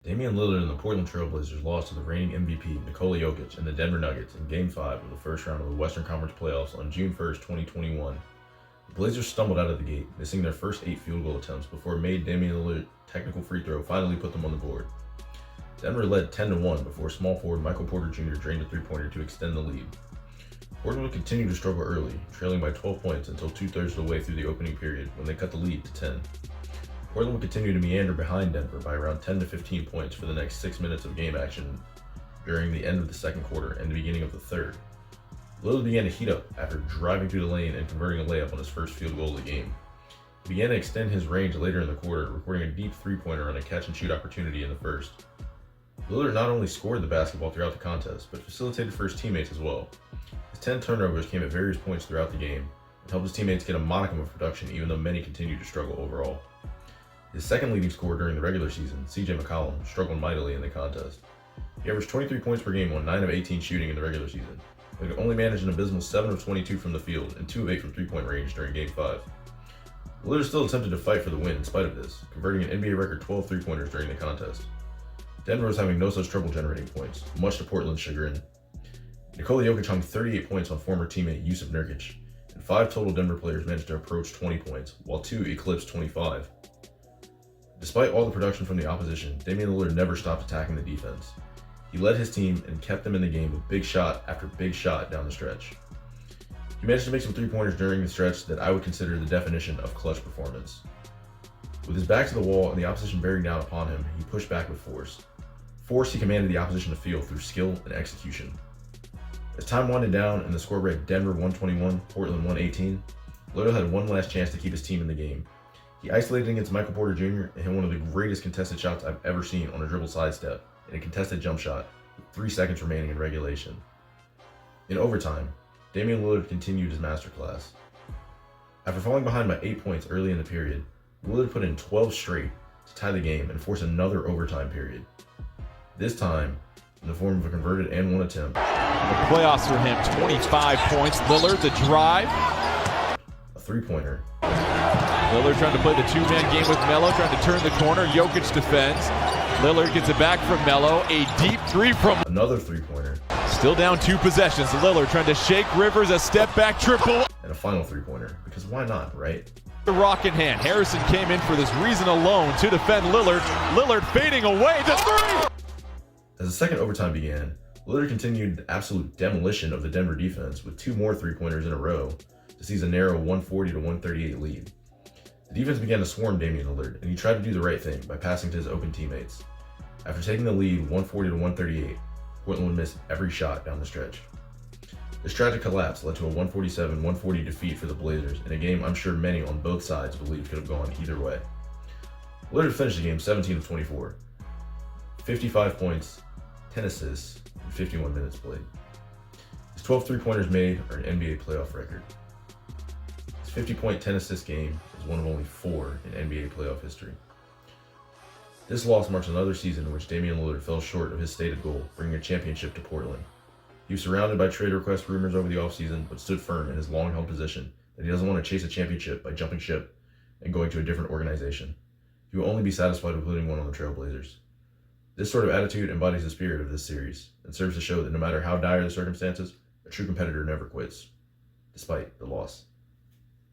Damian Lillard and the Portland Trailblazers lost to the reigning MVP Nikola Jokic and the Denver Nuggets in Game 5 of the first round of the Western Conference playoffs on June 1st, 2021. The Blazers stumbled out of the gate, missing their first 8 field goal attempts before a made Damian Lillard technical free throw finally put them on the board. Denver led 10-1 before small forward Michael Porter Jr. drained a three-pointer to extend the lead. Portland would continue to struggle early, trailing by 12 points until two-thirds of the way through the opening period when they cut the lead to 10. Portland would continue to meander behind Denver by around 10 to 15 points for the next 6 minutes of game action during the end of the second quarter and the beginning of the third. Lillard began to heat up after driving through the lane and converting a layup on his first field goal of the game. He began to extend his range later in the quarter, recording a deep three-pointer on a catch-and-shoot opportunity in the first. Lillard not only scored the basketball throughout the contest, but facilitated for his teammates as well. His 10 turnovers came at various points throughout the game and helped his teammates get a modicum of production even though many continued to struggle overall. His second leading scorer during the regular season, CJ McCollum, struggled mightily in the contest. He averaged 23 points per game on 9 of 18 shooting in the regular season, but he only managed an abysmal 7 of 22 from the field and 2 of 8 from three-point range during Game 5. Lillard still attempted to fight for the win in spite of this, converting an NBA record 12 three-pointers during the contest. Denver was having no such trouble generating points, much to Portland's chagrin. Nikola Jokic hung 38 points on former teammate Jusuf Nurkic, and 5 total Denver players managed to approach 20 points, while 2 eclipsed 25. Despite all the production from the opposition, Damian Lillard never stopped attacking the defense. He led his team and kept them in the game with big shot after big shot down the stretch. He managed to make some three-pointers during the stretch that I would consider the definition of clutch performance. With his back to the wall and the opposition bearing down upon him, he pushed back with force. He commanded the opposition to feel through skill and execution. As time winded down and the score read Denver 121, Portland 118, Lillard had one last chance to keep his team in the game. He isolated against Michael Porter Jr. and hit one of the greatest contested shots I've ever seen on a dribble sidestep in a contested jump shot with 3 seconds remaining in regulation. In overtime, Damian Lillard continued his masterclass. After falling behind by 8 points early in the period, Lillard put in 12 straight to tie the game and force another overtime period. This time, in the form of a converted and one attempt. The playoffs for him, 25 points. Lillard, the drive. A three-pointer. Lillard trying to play the two-man game with Melo, trying to turn the corner. Jokic defends. Lillard gets it back from Melo. A deep three from another three-pointer. Still down 2 possessions. Lillard trying to shake Rivers, a step-back triple. And a final three-pointer, because why not, right? The rock in hand. Harrison came in for this reason alone to defend Lillard. Lillard fading away to 3. As the second overtime began, Lillard continued the absolute demolition of the Denver defense with 2 more three-pointers in a row to seize a narrow 140 to 138 lead. The defense began to swarm Damian Lillard, and he tried to do the right thing by passing to his open teammates. After taking the lead 140 to 138, Portland would miss every shot down the stretch. This tragic collapse led to a 147-140 defeat for the Blazers in a game I'm sure many on both sides believed could have gone either way. Lillard finished the game 17 of 24, 55 points, 10 assists, and 51 minutes played. His 12 three-pointers made are an NBA playoff record. His 50-point, 10-assist game is one of only 4 in NBA playoff history. This loss marks another season in which Damian Lillard fell short of his stated goal, bringing a championship to Portland. He was surrounded by trade request rumors over the offseason, but stood firm in his long-held position that he doesn't want to chase a championship by jumping ship and going to a different organization. He will only be satisfied with putting one on the Trailblazers. This sort of attitude embodies the spirit of this series and serves to show that no matter how dire the circumstances, a true competitor never quits, despite the loss.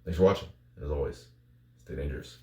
Thanks for watching, and as always, stay dangerous.